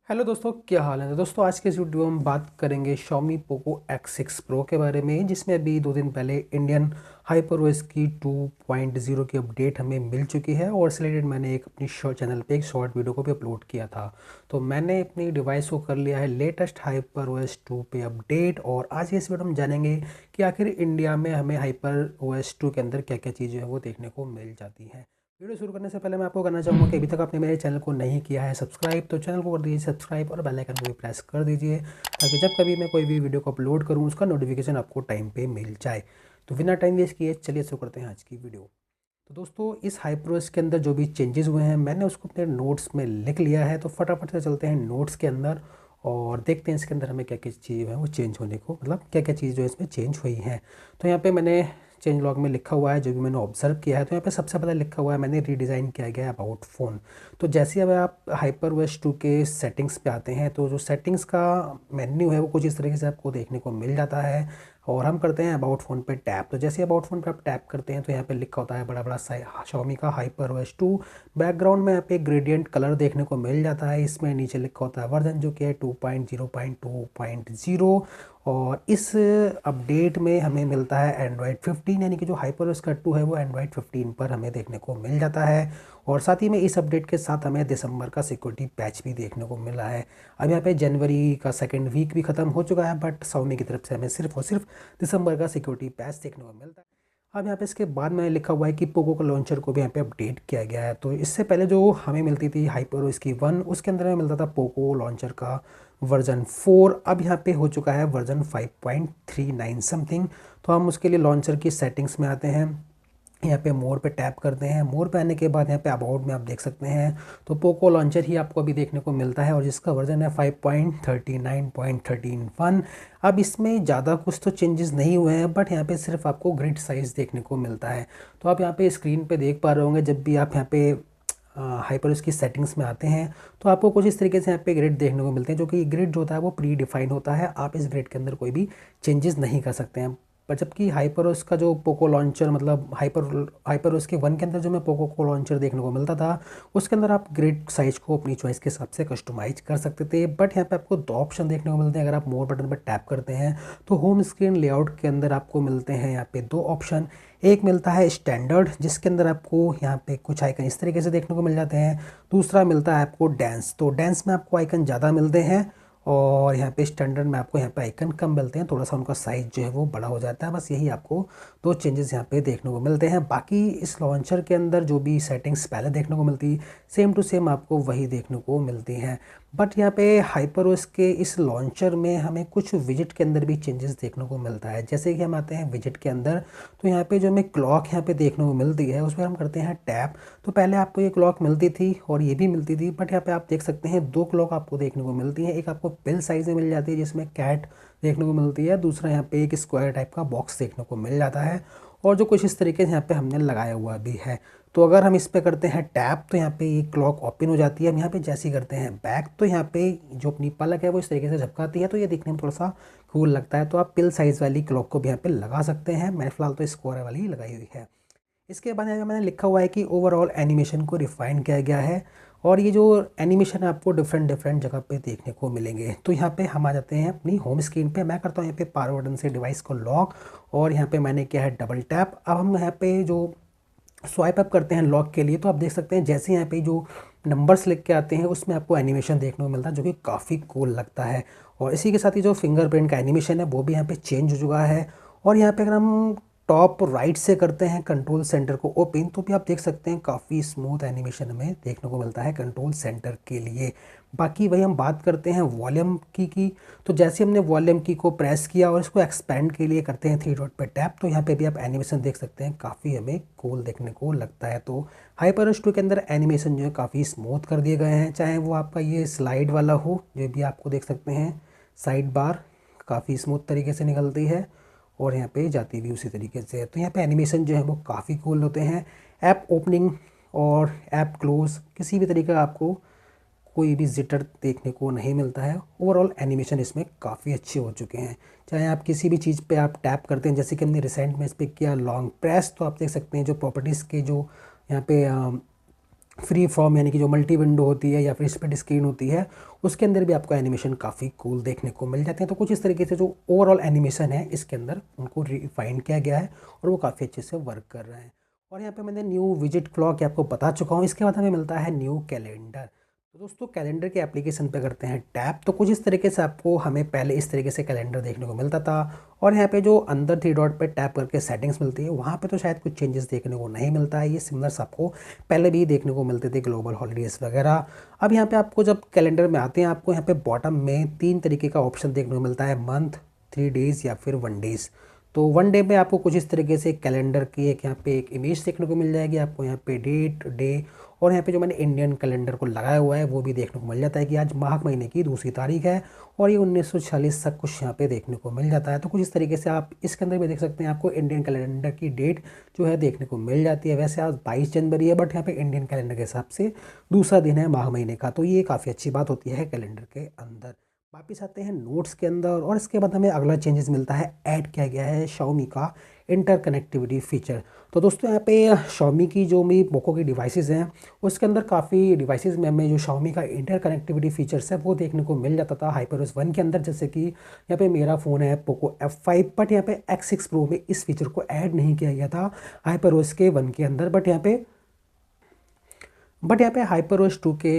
Hello दोस्तों, क्या हाल है। तो दोस्तों आज के इस वीडियो में हम बात करेंगे Xiaomi Poco X6 Pro के बारे में, जिसमें अभी 2 दिन पहले इंडियन HyperOS की 2.0 की अपडेट हमें मिल चुकी है। और इससे रिलेटेड मैंने एक अपनी शॉर्ट चैनल पे एक शॉर्ट वीडियो को भी अपलोड किया था। तो मैंने अपनी डिवाइस को कर लिया है लेटेस्ट HyperOS 2 पे अपडेट। और आज के इस वीडियो में हम जानेंगे कि आखिर इंडिया में हमें HyperOS 2 के अंदर क्या क्या चीज़ें हैं वो देखने को मिल जाती हैं। वीडियो शुरू करने से पहले मैं आपको करना चाहूँगा कि अभी तक आपने मेरे चैनल को नहीं किया है सब्सक्राइब, तो चैनल को कर दीजिए सब्सक्राइब और बेल आइकन को भी प्रेस कर दीजिए, ताकि जब कभी मैं कोई भी वीडियो को अपलोड करूँ उसका नोटिफिकेशन आपको टाइम पे मिल जाए। तो बिना टाइम वेस्ट किए चलिए शुरू करते हैं आज की वीडियो। तो दोस्तों इस HyperOS के अंदर जो भी चेंजेस हुए हैं मैंने उसको अपने नोट्स में लिख लिया है। तो फटाफट से चलते हैं नोट्स के अंदर और देखते हैं इसके अंदर हमें क्या क्या चीज़ें हैं वो चेंज होने को, मतलब क्या क्या चीज़ जो है इसमें चेंज हुई हैं। तो यहाँ पे मैंने चेंज लॉग में लिखा हुआ है जो भी मैंने ऑब्जर्व किया है। तो यहाँ पे सबसे पहले लिखा हुआ है मैंने रीडिज़ाइन किया गया है अबाउट फ़ोन। तो जैसे अब आप HyperOS 2 के सेटिंग्स पे आते हैं तो जो सेटिंग्स का मेन्यू है वो कुछ इस तरीके से आपको देखने को मिल जाता है। और हम करते हैं अबाउट फ़ोन पे टैप। तो जैसे अबाउट फ़ोन पे आप टैप करते हैं तो यहाँ पे लिखा होता है बड़ा बड़ा सा Xiaomi का HyperOS 2। बैकग्राउंड में यहाँ पे ग्रेडियंट कलर देखने को मिल जाता है। इसमें नीचे लिखा होता है वर्जन जो कि है 2.0.2.0। और इस अपडेट में हमें मिलता है एंड्रॉयड 15, यानी कि जो HyperOS का 2 है वो एंड्रॉयड 15 पर हमें देखने को मिल जाता है। और साथ ही में इस अपडेट के साथ हमें दिसंबर का सिक्योरिटी पैच भी देखने को मिला है। अब यहाँ पे जनवरी का सेकेंड वीक भी ख़त्म हो चुका है, बट Xiaomi की तरफ से हमें सिर्फ और सिर्फ दिसंबर का सिक्योरिटी पैच देखने को मिलता है। अब यहाँ पे इसके बाद मैंने लिखा हुआ है कि पोको का लॉन्चर को भी यहाँ पे अपडेट किया गया है। तो इससे पहले जो हमें मिलती थी HyperOS की 1, उसके अंदर हमें मिलता था पोको लॉन्चर का वर्जन 4। अब यहाँ पे हो चुका है वर्जन 5.39 समथिंग। तो हम उसके लिए लॉन्चर की सेटिंग्स में आते हैं, यहाँ पे मोर पे टैप करते हैं। मोर पे आने के बाद यहाँ पे अबाउट में आप देख सकते हैं तो पोको लॉन्चर ही आपको अभी देखने को मिलता है, और जिसका वर्जन है 5.39.13.1। अब इसमें ज़्यादा कुछ तो चेंजेस नहीं हुए हैं, बट यहाँ पे सिर्फ आपको ग्रिड साइज़ देखने को मिलता है। तो आप यहाँ पे स्क्रीन पे देख पा रहे होंगे, जब भी आप यहाँ पे HyperOS की सेटिंग्स में आते हैं तो आपको कुछ इस तरीके से यहाँ पे ग्रिड देखने को मिलते हैं, जो कि ग्रिड जो होता है वो प्री डिफाइंड होता है। आप इस ग्रिड के अंदर कोई भी चेंजेस नहीं कर सकते हैं। पर जबकि HyperOS का जो पोको लॉन्चर, मतलब HyperOS के 1 के अंदर जो मैं पोको को लॉन्चर देखने को मिलता था, उसके अंदर आप ग्रिड साइज को अपनी चॉइस के हिसाब से कस्टमाइज कर सकते थे। बट यहाँ पे आपको 2 ऑप्शन देखने को मिलते हैं। अगर आप मोर बटन पर टैप करते हैं तो होम स्क्रीन लेआउट के अंदर आपको मिलते हैं यहाँ पे 2 ऑप्शन। एक मिलता है स्टैंडर्ड, जिसके अंदर आपको यहाँ पे कुछ आइकन इस तरीके से देखने को मिल जाते हैं। दूसरा मिलता है आपको डांस। तो डांस में आपको आइकन ज़्यादा मिलते हैं, और यहाँ पे स्टैंडर्ड में आपको यहाँ पे आइकन कम मिलते हैं, थोड़ा सा उनका साइज़ जो है वो बड़ा हो जाता है। बस यही आपको 2 चेंजेस यहाँ पे देखने को मिलते हैं। बाकी इस लॉन्चर के अंदर जो भी सेटिंग्स पहले देखने को मिलती, सेम टू सेम आपको वही देखने को मिलती हैं। बट यहाँ पे HyperOS के इस लॉन्चर में हमें कुछ विजिट के अंदर भी चेंजेस देखने को मिलता है। जैसे कि हम आते हैं विजिट के अंदर, तो यहाँ पे जो हमें क्लॉक यहाँ पे देखने को मिलती है उस पर हम करते हैं टैप। तो पहले आपको ये क्लॉक मिलती थी और ये भी मिलती थी, बट यहाँ पे आप देख सकते हैं 2 क्लॉक आपको देखने को मिलती है। एक आपको पिल साइज़ में मिल जाती है जिसमें कैट देखने को मिलती है, दूसरा यहाँ पे एक स्क्वायर टाइप का बॉक्स देखने को मिल जाता है, और जो कुछ इस तरीके से यहाँ पे हमने लगाया हुआ भी है। तो अगर हम इस पे करते हैं टैप तो यहाँ पे ये क्लॉक ओपन हो जाती है। हम यहाँ पे जैसे ही करते हैं बैक तो यहाँ पे जो अपनी पलक है वो इस तरीके से झपकाती है, तो ये दिखने में थोड़ा सा कूल लगता है। तो आप पिल साइज़ वाली क्लॉक को भी यहाँ पे लगा सकते हैं। मैंने फिलहाल तो स्क्वायर वाली ही लगाई हुई है। इसके बाद यहाँ पे मैंने लिखा हुआ है कि ओवरऑल एनिमेशन को रिफाइन किया गया है, और ये जो एनिमेशन है आपको डिफरेंट डिफरेंट जगह पे देखने को मिलेंगे। तो यहाँ पे हम आ जाते हैं अपनी होम स्क्रीन पे। मैं करता हूँ यहाँ पे पावर बटन से डिवाइस को लॉक, और यहाँ पे मैंने किया है डबल टैप। अब हम यहाँ पे जो स्वाइप अप करते हैं लॉक के लिए, तो आप देख सकते हैं जैसे यहाँ पे जो नंबर्स लिख के आते हैं उसमें आपको एनिमेशन देखने को मिलता है, जो कि काफ़ी कूल लगता है। और इसी के साथ ही जो फिंगरप्रिंट का एनिमेशन है वो भी यहाँ पे चेंज हो चुका है। और यहाँ पे अगर हम टॉप राइट से करते हैं कंट्रोल सेंटर को ओपन, तो भी आप देख सकते हैं काफ़ी स्मूथ एनिमेशन हमें देखने को मिलता है कंट्रोल सेंटर के लिए। बाकी वही हम बात करते हैं वॉल्यूम की। तो जैसे हमने वॉल्यूम की को प्रेस किया और इसको एक्सपेंड के लिए करते हैं 3 डॉट पे टैप, तो यहाँ पे भी आप एनिमेशन देख सकते हैं, काफ़ी हमें कूल देखने को लगता है। तो HyperOS 2 के अंदर एनिमेशन जो है काफ़ी स्मूथ कर दिए गए हैं, चाहे वो आपका ये स्लाइड वाला हो, जो भी आपको देख सकते हैं साइड बार काफ़ी स्मूथ तरीके से निकलती है, और यहाँ पे जाती भी उसी तरीके से। तो यहाँ पे एनिमेशन जो है वो काफ़ी कूल होते हैं। ऐप ओपनिंग और ऐप क्लोज किसी भी तरीके का आपको कोई भी जिटर देखने को नहीं मिलता है। ओवरऑल एनिमेशन इसमें काफ़ी अच्छे हो चुके हैं। चाहे आप किसी भी चीज़ पे आप टैप करते हैं, जैसे कि हमने रिसेंट में इस पर किया लॉन्ग प्रेस, तो आप देख सकते हैं जो प्रॉपर्टीज़ के जो यहाँ पे फ्री फॉर्म यानी कि जो मल्टी विंडो होती है या फिर स्प्लिट स्क्रीन होती है, उसके अंदर भी आपको एनिमेशन काफ़ी कूल देखने को मिल जाते हैं। तो कुछ इस तरीके से जो ओवरऑल एनिमेशन है इसके अंदर उनको रिफाइन किया गया है और वो काफ़ी अच्छे से वर्क कर रहे हैं। और यहाँ पे मैंने न्यू विजिट क्लॉक आपको बता चुका हूँ। इसके बाद हमें मिलता है न्यू कैलेंडर। तो दोस्तों कैलेंडर के एप्लीकेशन पे करते हैं टैप, तो कुछ इस तरीके से आपको हमें पहले इस तरीके से कैलेंडर देखने को मिलता था। और यहाँ पे जो अंदर थ्री डॉट पे टैप करके सेटिंग्स मिलती है, वहाँ पे तो शायद कुछ चेंजेस देखने को नहीं मिलता है। ये सिमिलर्स आपको पहले भी देखने को मिलते थे, ग्लोबल हॉलीडेज़ वगैरह। अब यहाँ पे आपको जब कैलेंडर में आते हैं, आपको यहाँ पे बॉटम में 3 तरीके का ऑप्शन देखने को मिलता है, मंथ, 3 डेज़ या फिर 1 डेज़। तो 1 डे में आपको कुछ इस तरीके से कैलेंडर की एक यहाँ पे एक इमेज देखने को मिल जाएगी। आपको यहाँ पे डेट, डे और यहाँ पे जो मैंने इंडियन कैलेंडर को लगाया हुआ है वो भी देखने को मिल जाता है कि आज माघ महीने की 2 तारीख है और ये 1946 तक कुछ यहाँ पे देखने को मिल जाता है। तो कुछ इस तरीके से आप इसके अंदर भी देख सकते हैं, आपको इंडियन कैलेंडर की डेट जो है देखने को मिल जाती है। वैसे आज 22 जनवरी है, बट यहाँ पे इंडियन कैलेंडर के हिसाब से दूसरा दिन है माघ महीने का, तो ये काफ़ी अच्छी बात होती है कैलेंडर के अंदर। वापिस आते हैं नोट्स के अंदर और इसके बाद हमें अगला चेंजेस मिलता है, ऐड किया गया है Xiaomi का इंटरकनेक्टिविटी फीचर। तो दोस्तों यहाँ पे Xiaomi की जो मेरी पोको की डिवाइसेस हैं उसके अंदर काफ़ी डिवाइसेस में हमें जो Xiaomi का इंटरकनेक्टिविटी फीचर्स है वो देखने को मिल जाता था HyperOS 1 के अंदर। जैसे कि यहाँ पे मेरा फ़ोन है पोको F5, बट यहाँ पे X6 Pro में इस फीचर को ऐड नहीं किया गया था HyperOS के 1 के अंदर। बट यहाँ पे HyperOS 2 के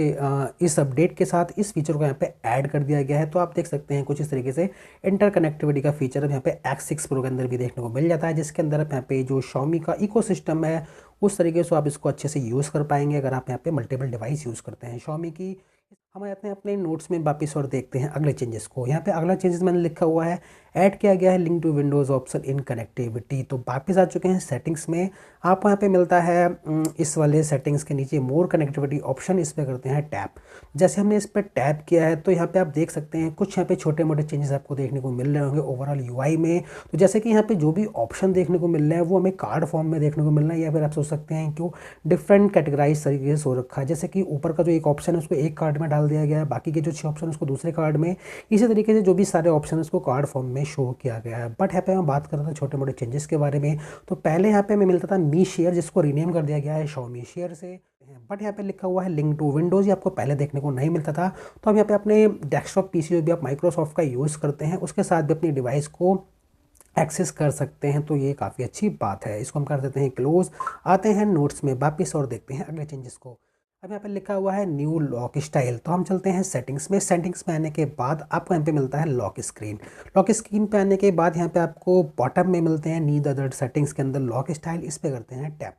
इस अपडेट के साथ इस फीचर को यहाँ पे ऐड कर दिया गया है। तो आप देख सकते हैं कुछ इस तरीके से इंटरकनेक्टिविटी का फीचर अब यहाँ पे X6 Pro के अंदर भी देखने को मिल जाता है, जिसके अंदर आप यहाँ पे जो Xiaomi का इकोसिस्टम है उस तरीके से आप इसको अच्छे से यूज़ कर पाएंगे अगर आप यहाँ पे मल्टीपल डिवाइस यूज़ करते हैं Xiaomi की। हम आते हैं अपने नोट्स में वापस और देखते हैं अगले चेंजेस को। यहाँ पे अगला चेंजेस मैंने लिखा हुआ है, ऐड किया गया है link to Windows option in connectivity. तो वापस आ चुके हैं सेटिंग्स में। आपको यहाँ पे मिलता है इस वाले सेटिंग्स के नीचे मोर कनेक्टिविटी ऑप्शन, इस पर करते हैं टैप। जैसे हमने इस पर टैप किया है तो यहाँ पे आप देख सकते हैं कुछ यहाँ पे छोटे मोटे चेंजेस आपको देखने को मिल रहे होंगे ओवरऑल यूआई में। तो जैसे कि यहाँ पे जो भी ऑप्शन देखने को मिल रहा है वो हमें कार्ड फॉर्म में देखने को मिल रहा है, या फिर आप सोच सकते हैं कि डिफरेंट कैटेगराइज तरीके से हो रखा है। जैसे कि ऊपर का जो एक ऑप्शन है उसको एक कार्ड में डाल दिया गया है, बाकी के जो 6 ऑप्शन उसको दूसरे कार्ड में। इसी तरीके से जो भी सारे ऑप्शन उसको कार्ड फॉर्म में शो किया गया है। बट यहाँ पे मैं बात कर रहा था छोटे मोटे चेंजेस के बारे में। तो पहले यहाँ पे हमें मिलता था मी शेयर, जिसको रीनेम कर दिया गया है Xiaomi शेयर से। बट यहाँ पे लिखा हुआ है लिंक टू विंडोज़, ये आपको पहले देखने को नहीं मिलता था। तो अब यहाँ पे अपने डेस्कटॉप पीसी जो भी आप माइक्रोसॉफ्ट का यूज़ करते हैं उसके साथ भी अपनी डिवाइस को एक्सेस कर सकते हैं। तो ये काफ़ी अच्छी बात है, इसको हम कर देते हैं क्लोज। आते हैं नोट्स में वापस और देखते हैं अगले चेंजेस को। अब यहाँ पे लिखा हुआ है न्यू लॉक स्टाइल। तो हम चलते हैं सेटिंग्स में। सेटिंग्स में आने के बाद आपको यहाँ पे मिलता है लॉक स्क्रीन। लॉक स्क्रीन पे आने के बाद यहाँ पे आपको बॉटम में मिलते हैं नीड अदर सेटिंग्स के अंदर लॉक स्टाइल, इस पे करते हैं टैप।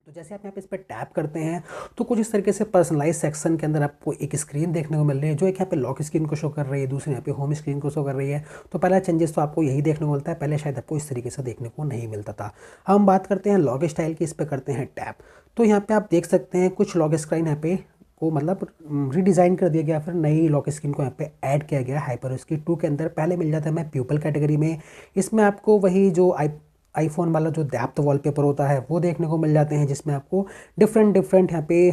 तो जैसे आप यहाँ पे इस पर टैप करते हैं तो कुछ इस तरीके से पर्सनलाइज सेक्शन के अंदर आपको एक स्क्रीन देखने को मिल रही है, जो एक यहाँ पे लॉक स्क्रीन को शो कर रही है, दूसरी यहाँ पे होम स्क्रीन को शो कर रही है। तो पहला चेंजेस तो आपको यही देखने को मिलता है, पहले शायद आपको इस तरीके से देखने को नहीं मिलता था। हम बात करते हैं लॉक स्टाइल की, इस पर करते हैं टैप। तो यहाँ पे आप देख सकते हैं कुछ लॉक स्क्रीन यहाँ पे को मतलब रीडिज़ाइन कर दिया गया, फिर नई लॉक स्क्रीन को यहाँ पे ऐड किया गया HyperOS की 2 के अंदर। पहले मिल जाता है मैं प्यूपल कैटेगरी में, इसमें आपको वही जो आईफोन वाला जो डेप्थ वॉलपेपर होता है वो देखने को मिल जाते हैं, जिसमें आपको डिफरेंट यहाँ पे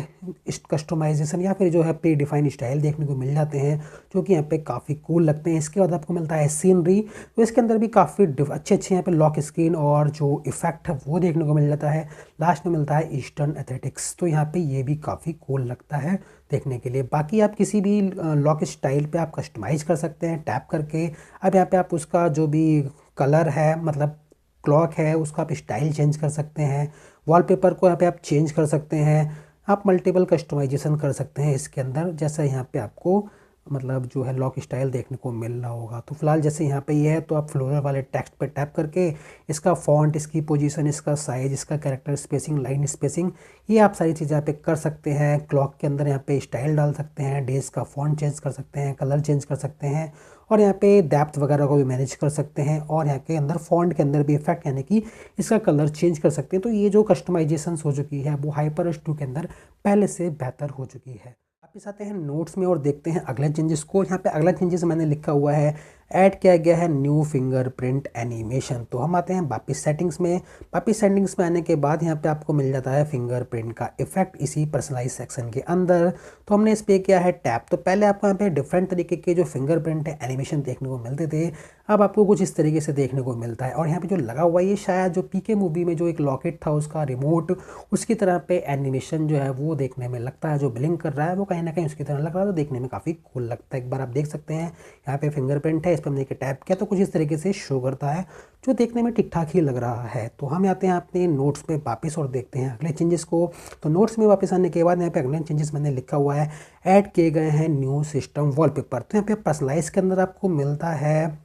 कस्टमाइजेशन या फिर जो है प्री डिफाइंड स्टाइल देखने को मिल जाते हैं, जो कि यहाँ पे काफ़ी कूल लगते हैं। इसके बाद आपको मिलता है सीनरी। तो इसके अंदर भी काफ़ी अच्छे यहाँ पे लॉक स्क्रीन और जो इफेक्ट है वो देखने को मिल जाता है। लास्ट में मिलता है ईस्टर्न एथलेटिक्स। तो यहाँ पे ये भी काफ़ी कूल लगता है देखने के लिए। बाकी आप किसी भी लॉक स्टाइल पे आप कस्टमाइज़ कर सकते हैं टैप करके। अब यहाँ पे आप उसका जो भी कलर है मतलब क्लॉक है उसका आप स्टाइल चेंज कर सकते हैं, वॉलपेपर को यहाँ पे आप चेंज कर सकते हैं, आप मल्टीपल कस्टमाइजेशन कर सकते हैं इसके अंदर। जैसा यहाँ पे आपको मतलब जो है लॉक स्टाइल देखने को मिल रहा होगा। तो फिलहाल जैसे यहाँ पे ये है, तो आप फ्लोरल वाले टेक्स्ट पे टैप करके इसका फॉन्ट, इसकी पोजीशन, इसका साइज़, इसका कैरेक्टर स्पेसिंग, लाइन स्पेसिंग, ये आप सारी चीज़ें यहाँ पे कर सकते हैं। क्लॉक के अंदर यहाँ पे स्टाइल डाल सकते हैं, डेज का फॉन्ट चेंज कर सकते हैं, कलर चेंज कर सकते हैं, और यहाँ पे डेप्थ वगैरह को भी मैनेज कर सकते हैं। और यहाँ के अंदर फॉन्ट के अंदर भी इफेक्ट यानी कि इसका कलर चेंज कर सकते हैं। तो ये जो कस्टमाइजेशन हो चुकी है वो HyperOS 2 के अंदर पहले से बेहतर हो चुकी है। वापस आते हैं नोट्स में और देखते हैं अगले चेंजेस को। यहाँ पे अगला चेंजेस मैंने लिखा हुआ है, ऐड किया गया है न्यू फिंगरप्रिंट एनिमेशन। तो हम आते हैं वापस सेटिंग्स में। वापस सेटिंग्स में आने के बाद यहाँ पे आपको मिल जाता है फिंगरप्रिंट का इफेक्ट इसी पर्सनलाइज सेक्शन के अंदर। तो हमने इस पर किया है टैप। तो पहले आपको यहाँ पे डिफरेंट तरीके के जो फिंगरप्रिंट एनिमेशन देखने को मिलते थे, अब आपको कुछ इस तरीके से देखने को मिलता है। और यहाँ पे जो लगा हुआ है ये शायद जो पीके मूवी में जो एक लॉकेट था उसका रिमोट, उसकी तरह पे एनिमेशन जो है वो देखने में लगता है। जो ब्लिंक कर रहा है वो कहीं ना कहीं उसकी तरह लग रहा है, तो देखने में काफ़ी कूल लगता है। एक बार आप देख सकते हैं यहाँ पे फिंगरप्रिंट है, इस पर हमने टैप किया तो कुछ इस तरीके से शो करता है, जो देखने में ठीक ठाक ही लग रहा है। तो हम आते हैं अपने नोट्स में वापस और देखते हैं अगले चेंजेस को। तो नोट्स में वापस आने के बाद यहाँ पे अगले चेंजेस मैंने लिखा हुआ है ऐड किए गए हैं न्यू सिस्टम वॉलपेपर। तो यहाँ पे पर्सनलाइज के अंदर आपको मिलता है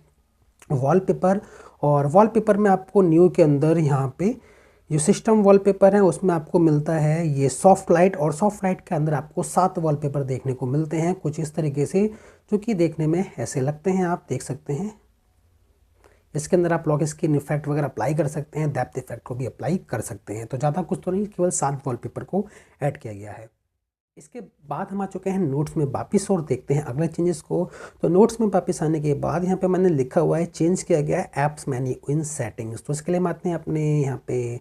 वॉलपेपर, और वॉलपेपर में आपको न्यू के अंदर यहाँ पे जो सिस्टम वॉलपेपर है उसमें आपको मिलता है ये सॉफ्ट लाइट, और सॉफ्ट लाइट के अंदर आपको 7 वॉलपेपर देखने को मिलते हैं कुछ इस तरीके से, जो कि देखने में ऐसे लगते हैं, आप देख सकते हैं। इसके अंदर आप लॉक स्क्रीन इफेक्ट वगैरह अप्लाई कर सकते हैं, डेप्थ इफेक्ट को भी अप्लाई कर सकते हैं। तो ज़्यादा कुछ तो नहीं, केवल 7 वॉलपेपर को ऐड किया गया है। इसके बाद हम आ चुके हैं नोट्स में वापस और देखते हैं अगले चेंजेस को। तो नोट्स में वापस आने के बाद यहाँ पे मैंने लिखा हुआ है चेंज किया गया है ऐप्स मेन्यू इन सेटिंग्स। तो इसके लिए हम आते हैं अपने यहाँ पे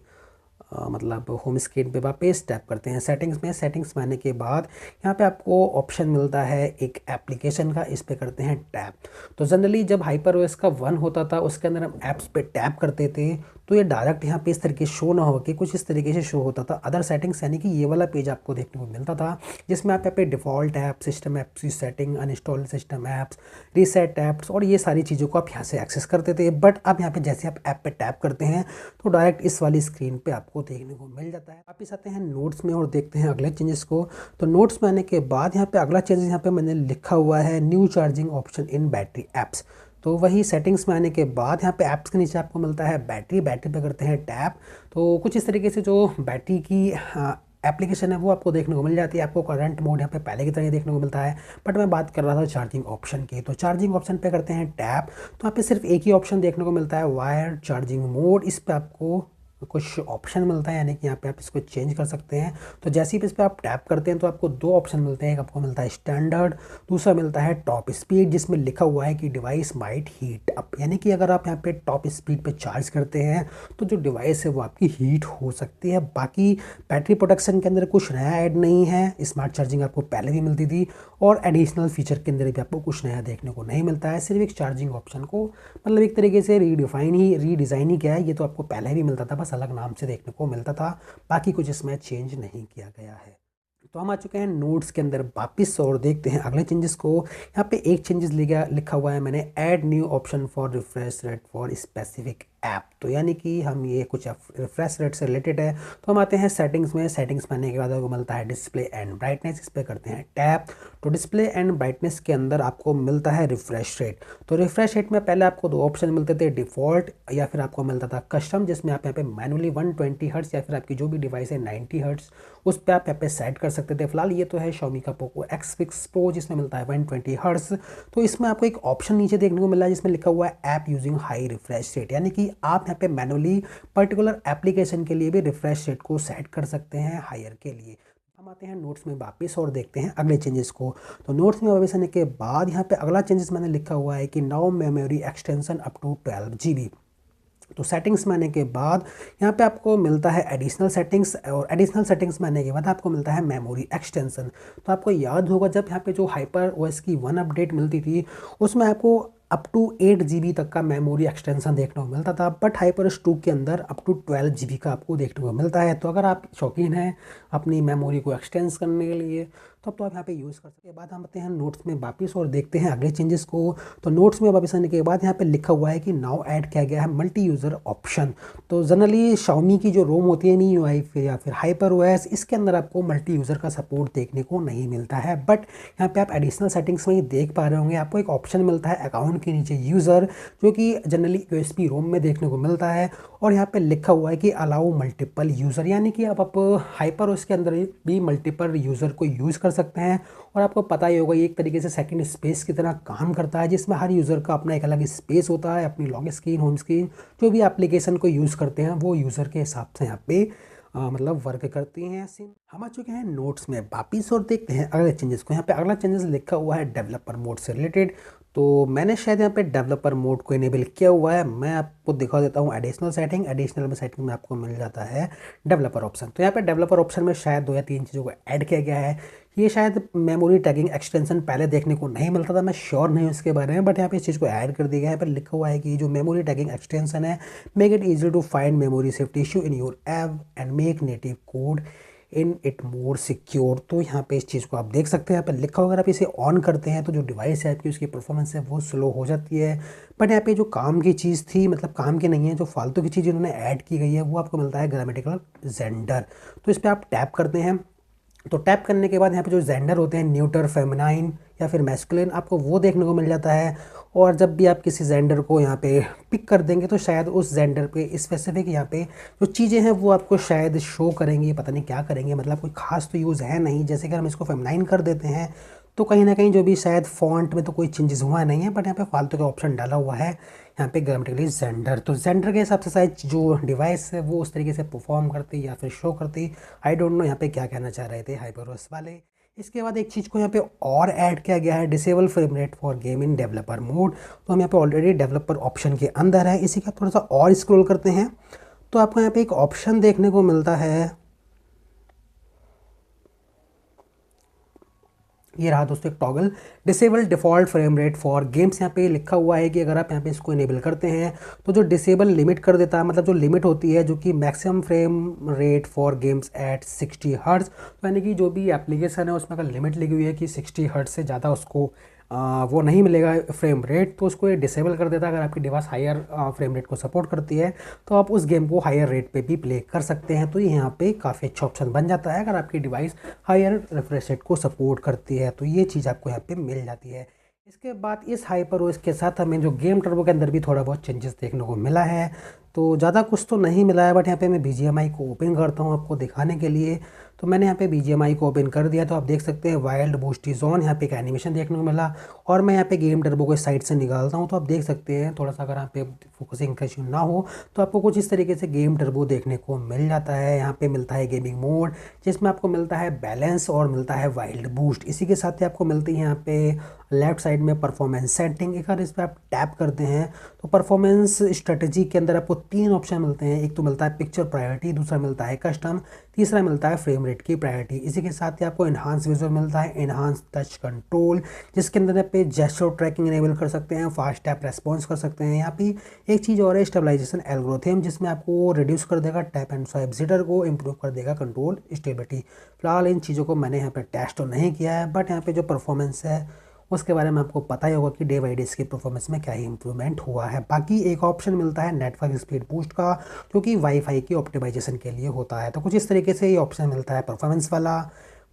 मतलब होम स्क्रीन पे वापस टैप करते हैं सेटिंग्स में। सेटिंग्स में आने के बाद यहाँ पे आपको ऑप्शन मिलता है एक एप्लीकेशन का, इस पे करते हैं टैप। तो जनरली जब HyperOS का 1 होता था उसके अंदर हम ऐप्स पे टैप करते थे तो ये डायरेक्ट यहाँ पे इस तरीके शो ना होकर कुछ इस तरीके से शो होता था अदर सेटिंग्स, यानी कि ये वाला पेज आपको देखने को मिलता था जिसमें आप यहाँ पे डिफ़ॉल्ट ऐप, सिस्टम ऐप्स की setting, uninstall system apps, reset apps और ये सारी चीज़ों को आप यहाँ से एक्सेस करते थे। बट अब यहाँ पे जैसे आप ऐप पे टैप करते हैं तो डायरेक्ट इस वाली स्क्रीन पे आपको देखने को मिल जाता है। वापिस आते हैं नोट्स में और देखते हैं अगले चेंजेस को। तो नोट्स में आने के बाद यहाँ पे अगला चेंजेस यहाँ पे मैंने लिखा हुआ है new charging option in battery apps. तो वही सेटिंग्स में आने के बाद यहाँ पे ऐप्स के नीचे आपको मिलता है बैटरी पे करते हैं टैप। तो कुछ इस तरीके से जो बैटरी की एप्लीकेशन है वो आपको देखने को मिल जाती है। आपको करंट मोड यहाँ पे पहले की तरह ही देखने को मिलता है, बट मैं बात कर रहा था चार्जिंग ऑप्शन की। तो चार्जिंग ऑप्शन पे करते हैं टैप, तो यहाँ पे सिर्फ एक ही ऑप्शन देखने को मिलता है वायर चार्जिंग मोड। इस पर आपको कुछ ऑप्शन मिलता है, यानी कि यहाँ पे आप इसको चेंज कर सकते हैं। तो जैसे ही इस पर आप टैप करते हैं तो आपको 2 ऑप्शन मिलते हैं, एक आपको मिलता है स्टैंडर्ड, दूसरा मिलता है टॉप स्पीड, जिसमें लिखा हुआ है कि डिवाइस माइट हीट अप, यानी कि अगर आप यहाँ पे टॉप स्पीड पे चार्ज करते हैं तो जो डिवाइस है वो आपकी हीट हो सकती है। बाकी बैटरी प्रोटेक्शन के अंदर कुछ नया ऐड नहीं है, स्मार्ट चार्जिंग आपको पहले भी मिलती थी और एडिशनल फीचर के अंदर भी आपको कुछ नया देखने को नहीं मिलता है। सिर्फ एक चार्जिंग ऑप्शन को मतलब एक तरीके से रीडिज़ाइन ही किया है, ये तो आपको पहले भी मिलता था, बस अलग नाम से देखने को मिलता था, बाकी कुछ इसमें चेंज नहीं किया गया है। तो हम आ चुके हैं नोट्स के अंदर वापस और देखते हैं अगले चेंजेस को। यहाँ पे एक चेंजेस लिखा हुआ है मैंने add new option for refresh rate for specific app. तो यानी कि हम ये कुछ रिफ्रेश रेट से रिलेटेड है। तो हम आते हैं सेटिंग्स में। सेटिंग्स में आने के बाद आपको मिलता है डिस्प्ले एंड ब्राइटनेस, इस पर करते हैं टैप। तो डिस्प्ले एंड ब्राइटनेस के अंदर आपको मिलता है रिफ्रेश रेट। तो रिफ्रेश रेट में पहले आपको 2 ऑप्शन मिलते थे, डिफ़ॉल्ट या फिर आपको मिलता था कस्टम, जिसमें आप यहाँ पे मैनुअली 120 हर्ट्स या फिर आपकी जो भी डिवाइस है 90 हर्ट्स उस पर आप यहाँ पे सेट कर सकते थे। फिलहाल ये तो है Xiaomi का पोको X6 Pro जिसमें मिलता है 120 हर्ट्स। तो इसमें आपको एक ऑप्शन नीचे देखने को मिला है जिसमें लिखा हुआ है app using high refresh rate, यानी कि आप यहाँ पे मैनुअली पर्टिकुलर एप्लीकेशन के लिए भी रिफ्रेश रेट को सेट कर सकते हैं हायर के लिए। हम आते हैं नोट्स में वापस और देखते हैं अगले चेंजेस को। तो नोट्स में वापस आने के बाद यहाँ पे अगला चेंजेस मैंने लिखा हुआ है कि now memory extension up to 12 GB। तो सेटिंग्स में आने के बाद यहाँ पे आपको मिलता है एडिशनल सेटिंग्स, और एडिशनल सेटिंग्स में आने के बाद आपको मिलता है मेमोरी एक्सटेंशन। तो आपको याद होगा जब यहाँ पे जो HyperOS की 1 अपडेट मिलती थी उसमें आपको अप टू 8 GB तक का मेमोरी एक्सटेंशन देखने को मिलता था, बट HyperOS 2 के अंदर अप टू 12 GB का आपको देखने को मिलता है। तो अगर आप शौकीन हैं अपनी मेमोरी को एक्सटेंस करने के लिए तब तो आप यहाँ पे यूज़ कर सकते हैं। बाद हम आते हैं नोट्स में वापस और देखते हैं अगले चेंजेस को। तो नोट्स में वापस आने के बाद यहाँ पे लिखा हुआ है कि नाउ ऐड किया गया है मल्टी यूज़र ऑप्शन। तो जनरली Xiaomi की जो रोम होती है MIUI फिर या फिर HyperOS, इसके अंदर आपको मल्टी यूज़र का सपोर्ट देखने को नहीं मिलता है। बट यहाँ पे आप एडिशनल सेटिंग्स में ही देख पा रहे होंगे, आपको एक ऑप्शन मिलता है अकाउंट के नीचे यूज़र, जो कि जनरली USB रोम में देखने को मिलता है। और यहाँ पे लिखा हुआ है कि अलाउ मल्टीपल यूज़र, यानी कि आप HyperOS के अंदर भी मल्टीपल यूज़र को यूज़ कर सकते हैं। और आपको पता ही होगा ये एक तरीके से सेकंड स्पेस की तरह काम करता है, जिसमें हर यूज़र का अपना एक अलग स्पेस होता है, अपनी लॉक स्क्रीन, होम स्क्रीन, जो भी एप्लीकेशन को यूज़ करते हैं वो यूज़र के हिसाब से यहाँ पे मतलब वर्क करती हैं सिम। हम आ चुके हैं नोट्स में वापिस और देखते हैं अगले चेंजेस को। यहाँ पे अगला चेंजेस लिखा हुआ है डेवलपर मोड से रिलेटेड। तो मैंने शायद यहाँ पे डेवलपर मोड को इनेबल किया हुआ है। मैं आपको दिखा देता हूँ एडिशनल सेटिंग। एडिशनल में सेटिंग में आपको मिल जाता है डेवलपर ऑप्शन। तो यहाँ पे डेवलपर ऑप्शन में शायद 2 या 3 चीज़ों को ऐड किया गया है। ये शायद मेमोरी टैगिंग एक्सटेंशन पहले देखने को नहीं मिलता था, मैं श्योर नहीं हूँ इसके बारे में, बट यहाँ पे इस चीज़ को ऐड कर दिया गया है। यहाँ पर लिखा हुआ है कि जो मेमोरी टैगिंग एक्सटेंशन है, make it easy to find memory safety issue in your app and make native code in it more secure. तो यहाँ पे इस चीज़ को आप देख सकते हैं, यहाँ पे लिखा होगा। अगर आप इसे ऑन करते हैं तो जो डिवाइस है आपकी, उसकी परफॉर्मेंस है वो स्लो हो जाती है। बट यहाँ पे जो काम की चीज़ थी, मतलब काम की नहीं है, जो फालतू की चीज़ इन्होंने ऐड की गई है, वो आपको मिलता है ग्रामेटिकल जेंडर। तो इस पर आप टैप करते हैं। तो टैप करने के बाद यहाँ पे जो जेंडर होते हैं, न्यूटर, फेमिनाइन या फिर मैस्कुलिन, आपको वो देखने को मिल जाता है। और जब भी आप किसी जेंडर को यहाँ पे पिक कर देंगे तो शायद उस जेंडर पे स्पेसिफिक यहाँ पे जो चीज़ें हैं वो आपको शायद शो करेंगी। पता नहीं क्या करेंगे, मतलब कोई खास तो यूज़ है नहीं। जैसे कि हम इसको फेमिनाइन कर देते हैं तो कहीं ना कहीं जो भी शायद फॉन्ट में तो कोई चेंजेस हुआ नहीं है, बट यहाँ पे फालतू का ऑप्शन डाला हुआ है यहाँ पे ग्रामेटिकली जेंडर। तो जेंडर के हिसाब से शायद जो डिवाइस है वो उस तरीके से परफॉर्म करती या फिर शो करती। आई डोंट नो यहाँ पे क्या कहना चाह रहे थे हाइपरओएस वाले। इसके बाद एक चीज़ को यहाँ पे और ऐड किया गया है, disable frame rate for game in developer mode. तो हम यहाँ पे ऑलरेडी डेवलपर ऑप्शन के अंदर है। इसी का थोड़ा सा और स्क्रॉल करते हैं तो आपको यहाँ पे एक ऑप्शन देखने को मिलता है। ये रहा दोस्तों एक toggle, disable default frame rate for games. यहाँ पे लिखा हुआ है कि अगर आप यहाँ पे इसको इनेबल करते हैं तो जो डिसेबल लिमिट कर देता है, मतलब जो लिमिट होती है, जो कि maximum frame rate for games eight 60 hertz. तो यानी कि जो भी एप्लीकेशन है उसमें अगर लिमिट लिखी हुई है कि 60 हर्ट्ज़ से ज़्यादा उसको वो नहीं मिलेगा फ्रेम रेट, तो उसको ये डिसेबल कर देता है। अगर आपकी डिवाइस हायर फ्रेम रेट को सपोर्ट करती है तो आप उस गेम को हायर रेट पे भी प्ले कर सकते हैं। तो ये यहाँ पे काफ़ी अच्छा ऑप्शन बन जाता है अगर आपकी डिवाइस हायर रिफ्रेश रेट को सपोर्ट करती है। तो ये चीज़ आपको यहाँ पे मिल जाती है। इसके बाद इस हाइपरओएस के साथ हमें जो गेम टर्बो के अंदर भी थोड़ा बहुत चेंजेस देखने को मिला है। तो ज़्यादा कुछ तो नहीं मिला है, बट यहाँ पे मैं BGMI को ओपन करता हूँ आपको दिखाने के लिए। तो मैंने यहाँ पे BGMI को ओपन कर दिया। तो आप देख सकते हैं वाइल्ड बूस्ट इज ऑन, यहाँ पे एक एनिमेशन देखने को मिला। और मैं यहाँ पे गेम टर्बो को इस साइड से निकालता हूँ तो आप देख सकते हैं थोड़ा सा, अगर यहाँ पे फोकसिंग का इशू ना हो तो आपको कुछ इस तरीके से गेम टर्बो देखने को मिल जाता है। यहाँ पे मिलता है गेमिंग मोड, जिसमें आपको मिलता है बैलेंस और मिलता है वाइल्ड बूस्ट। इसी के साथ ही आपको मिलती है यहाँ पे लेफ्ट साइड में परफॉर्मेंस सेटिंग। एक बार इस पर आप टैप करते हैं तो परफॉर्मेंस स्ट्रेटजी के अंदर आपको 3 ऑप्शन मिलते हैं। एक तो मिलता है पिक्चर प्रायोरिटी, दूसरा मिलता है कस्टम, तीसरा मिलता है फ्रेम रेट की प्रायोरिटी। इसी के साथ ही आपको इन्हांस विजुअल मिलता है, इन्हांस टच कंट्रोल, जिसके अंदर आप जेस्चर ट्रैकिंग इनेबल कर सकते हैं, फास्ट टैप रेस्पॉन्स कर सकते हैं। यहाँ पे एक चीज़ और है, स्टेबलाइजेशन एल्गोरिथम, जिसमें आपको रिड्यूस कर देगा टैप एंड स्वाइप जिटर को, इंप्रूव कर देगा कंट्रोल स्टेबिलिटी। फिलहाल इन चीज़ों को मैंने यहाँ पर टेस्ट तो नहीं किया है, बट यहाँ पे जो परफॉर्मेंस है उसके बारे में आपको पता ही होगा कि डे बाई डे इसकी परफॉर्मेंस में क्या ही इंप्रूवमेंट हुआ है। बाकी एक ऑप्शन मिलता है नेटवर्क स्पीड बूस्ट का, जो कि वाईफाई की ऑप्टिमाइजेशन के लिए होता है। तो कुछ इस तरीके से ये ऑप्शन मिलता है परफॉर्मेंस वाला।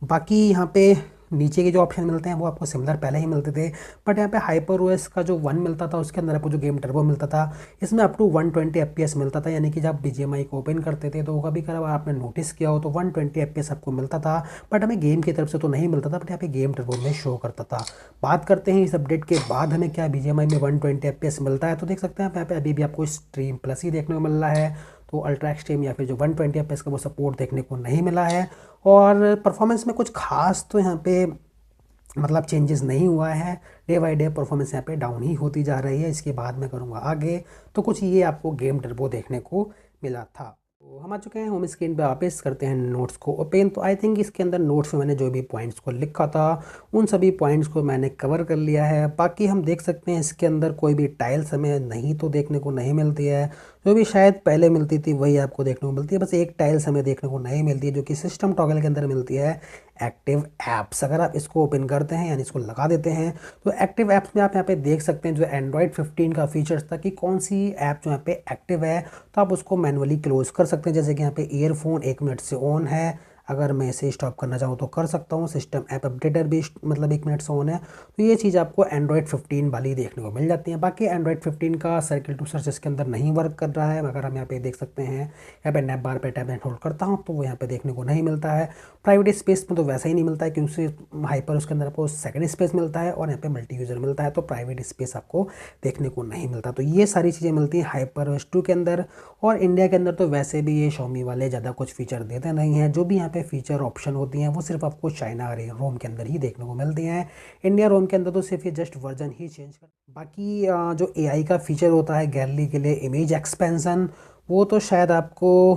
बाकी यहाँ पे नीचे के जो ऑप्शन मिलते हैं वो आपको सिमिलर पहले ही मिलते थे, बट यहाँ पे हाइपरओएस का जो 1 मिलता था उसके अंदर आपको जो गेम टर्बो मिलता था, इसमें अप टू 120 FPS मिलता था। यानी कि जब BGMI को ओपन करते थे तो कभी कभार आपने नोटिस किया हो तो 120 FPS आपको मिलता था, बट हमें गेम की तरफ से तो नहीं मिलता था, बट यहाँ पे गेम टर्बो में शो करता था। बात करते हैं इस अपडेट के बाद हमें क्या BGMI में 120 FPS मिलता है। तो देख सकते हैं आप यहाँ पे अभी भी आपको स्ट्रीम प्लस ही देखने को मिल रहा है। तो अल्ट्रा एक्सट्रीम या फिर जो 120 FPS का वो सपोर्ट देखने को नहीं मिला है। और परफॉर्मेंस में कुछ खास तो यहाँ पे मतलब चेंजेस नहीं हुआ है। डे बाई डे परफॉर्मेंस यहाँ पे डाउन ही होती जा रही है। इसके बाद मैं करूँगा आगे। तो कुछ ये आपको गेम टर्बो देखने को मिला था। तो हम आ चुके हैं होम स्क्रीन पे, वापस करते हैं नोट्स को ओपन। तो आई थिंक इसके अंदर नोट्स में मैंने जो भी पॉइंट्स को लिखा था उन सभी पॉइंट्स को मैंने कवर कर लिया है। बाकी हम देख सकते हैं इसके अंदर कोई भी टाइल्स हमें नहीं तो देखने को नहीं मिलती है। जो भी शायद पहले मिलती थी वही आपको देखने को मिलती है। बस एक टाइल्स हमें देखने को नहीं मिलती है, जो कि सिस्टम टॉगल के अंदर मिलती है, एक्टिव ऐप्स। अगर आप इसको ओपन करते हैं यानी इसको लगा देते हैं तो एक्टिव ऐप्स में आप यहाँ पे देख सकते हैं जो एंड्रॉयड 15 का फीचर्स था कि कौन सी ऐप जो यहाँ पे एक्टिव है, तो आप उसको मैनुअली क्लोज कर सकते हैं। जैसे कि यहाँ पे ईयरफोन 1 मिनट से ऑन है, अगर मैं इसे स्टॉप करना चाहूँ तो कर सकता हूँ। सिस्टम ऐप अपडेटर भी मतलब 1 मिनट से ऑन है। तो ये चीज़ आपको एंड्रॉयड 15 वाली देखने को मिल जाती है। बाकी एंड्रॉयड 15 का सर्किल टू सर्च इसके अंदर नहीं वर्क कर रहा है। अगर हम यहाँ पे देख सकते हैं, यहाँ पे नैप बार पे टैप एंड होल्ड करता हूँ तो वो यहाँ पे देखने को नहीं मिलता है। प्राइवेट स्पेस में तो वैसा ही नहीं मिलता है, क्योंकि हाइपर उसके अंदर आपको सेकंड स्पेस मिलता है और यहाँ पे मल्टी यूज़र मिलता है, तो प्राइवेट स्पेस आपको देखने को नहीं मिलता। तो ये सारी चीज़ें मिलती हैं हाइपर OS 2 के अंदर। और इंडिया के अंदर तो वैसे भी ये Xiaomi वाले ज़्यादा कुछ फीचर देते नहीं हैं। जो भी यहाँ पे फीचर ऑप्शन होती हैं वो सिर्फ आपको चाइना रोम के अंदर ही देखने को मिलती हैं। इंडिया रोम के अंदर तो सिर्फ ये जस्ट वर्जन ही चेंज कर। बाकी जो एआई का फीचर होता है गैलरी के लिए इमेज एक्सपेंशन, वो तो शायद आपको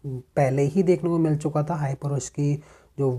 पहले ही देखने को मिल चुका था। हाइपरओएस की जो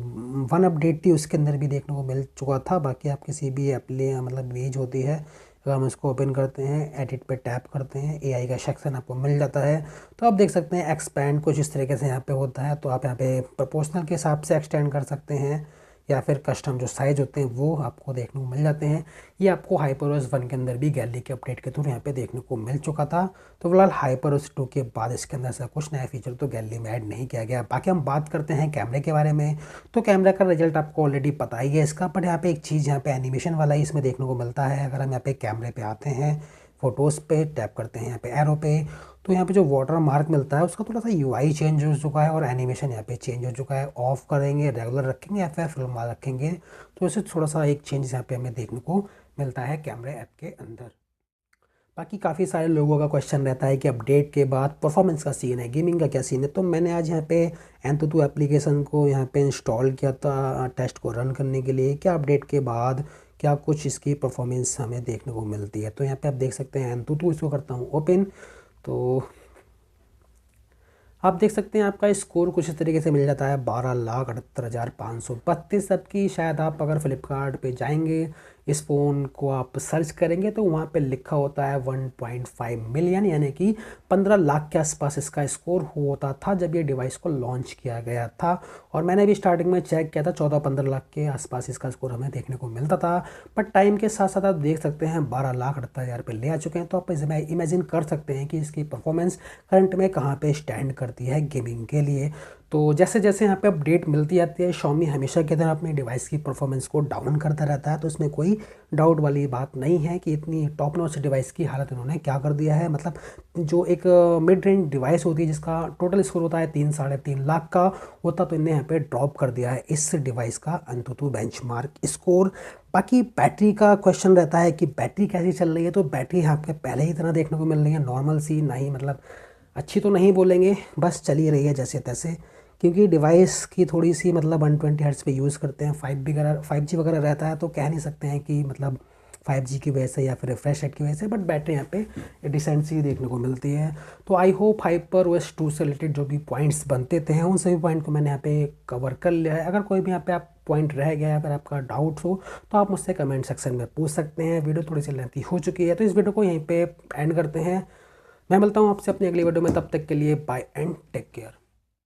वन अपडेट थी उसके अंदर भी देखने को मिल चुका था। बाकी आप किसी भी मतलब इमेज होती है, अगर हम इसको ओपन करते हैं, एडिट पे टैप करते हैं, एआई का सेक्शन आपको मिल जाता है। तो आप देख सकते हैं एक्सपैंड कुछ इस तरीके से यहाँ पे होता है। तो आप यहाँ पे प्रोपोर्शनल के हिसाब से एक्सटेंड कर सकते हैं या फिर कस्टम जो साइज़ होते हैं वो आपको देखने को मिल जाते हैं। ये आपको हाइपरओएस 1 के अंदर भी गैलरी के अपडेट के थ्रू यहाँ पे देखने को मिल चुका था। तो फिलहाल हाइपरओएस 2 के बाद इसके अंदर से कुछ नया फीचर तो गैलरी में ऐड नहीं किया गया। बाकी हम बात करते हैं कैमरे के बारे में। तो कैमरा का रिजल्ट आपको ऑलरेडी पता ही है इसका, बट यहाँ पे एक चीज़ यहाँ पे एनिमेशन वाला ही इसमें देखने को मिलता है। अगर हम यहाँ पे कैमरे पे आते हैं, फ़ोटोज़ पे टैप करते हैं यहाँ पे एरो पे, तो यहाँ पे जो वाटर मार्क मिलता है उसका थोड़ा सा यूआई चेंज हो चुका है और एनिमेशन यहाँ पे चेंज हो चुका है। ऑफ करेंगे, रेगुलर रखेंगे या फिर फिल्म वाला रखेंगे, तो इससे थोड़ा सा एक चेंज यहाँ पे हमें देखने को मिलता है कैमरे ऐप के अंदर। बाकी काफ़ी सारे लोगों का क्वेश्चन रहता है कि अपडेट के बाद परफॉर्मेंस का सीन है, गेमिंग का क्या सीन है। तो मैंने आज यहाँ पे एंतुतु एप्लीकेशन को यहाँ पे इंस्टॉल किया था टेस्ट को रन करने के लिए, क्या अपडेट के बाद क्या कुछ इसकी परफॉर्मेंस हमें देखने को मिलती है। तो यहाँ पे आप देख सकते हैं एंतुतु, इसको करता हूँ ओपन, तो आप देख सकते हैं आपका स्कोर कुछ इस तरीके से मिल जाता है 12,78,532। सबकी शायद आप अगर फ्लिपकार्ट पे जाएंगे, इस फ़ोन को आप सर्च करेंगे तो वहाँ पे लिखा होता है 1.5 मिलियन, यानी कि 15 लाख के आसपास इसका स्कोर होता था जब ये डिवाइस को लॉन्च किया गया था। और मैंने भी स्टार्टिंग में चेक किया था 14-15 लाख के आसपास इसका स्कोर हमें देखने को मिलता था। बट टाइम के साथ साथ आप देख सकते हैं 12,78,000 पे ले आ चुके हैं। तो आप इमेजिन कर सकते हैं कि इसकी परफॉर्मेंस करंट में कहाँ पे स्टैंड करती है गेमिंग के लिए। तो जैसे जैसे यहाँ पे अपडेट मिलती जाती है, Xiaomi हमेशा की तरह अपनी डिवाइस की परफॉर्मेंस को डाउन करता रहता है। तो इसमें कोई डाउट वाली बात नहीं है कि इतनी टॉप नॉच डिवाइस की हालत इन्होंने क्या कर दिया है। मतलब जो एक मिड रेंज डिवाइस होती है जिसका टोटल स्कोर होता है 3-3.5 लाख का होता, तो इन्हें यहाँ पे ड्रॉप कर दिया है इस डिवाइस का अंतुतु बेंचमार्क स्कोर। बाकी बैटरी का क्वेश्चन रहता है कि बैटरी कैसी चल रही है। तो बैटरी आपके पहले ही तरह देखने को मिल रही है, नॉर्मल सी, नहीं मतलब अच्छी तो नहीं बोलेंगे, बस चल ही रही है जैसे तैसे। क्योंकि डिवाइस की थोड़ी सी मतलब 120 हर्ट्ज़ पे यूज़ करते हैं, 5G वगैरह रहता है, तो कह नहीं सकते हैं कि मतलब 5G की वजह से या फिर रिफ्रेश रेट की वजह से, बट बैटरी यहाँ पे डिसेंट सी देखने को मिलती है। तो आई होप हाइपरओएस 2 से रिलेटेड जो भी पॉइंट्स बनते थे हैं उन सभी पॉइंट को मैंने यहाँ पे कवर कर लिया है। अगर कोई भी यहाँ पे आप पॉइंट रह गया या फिर आपका डाउट हो तो आप मुझसे कमेंट सेक्शन में पूछ सकते हैं। वीडियो थोड़ी सी लेंथी हो चुकी है, तो इस वीडियो को यहीं पे एंड करते हैं। मैं मिलता हूँ आपसे अपनी अगली वीडियो में, तब तक के लिए बाय एंड टेक केयर।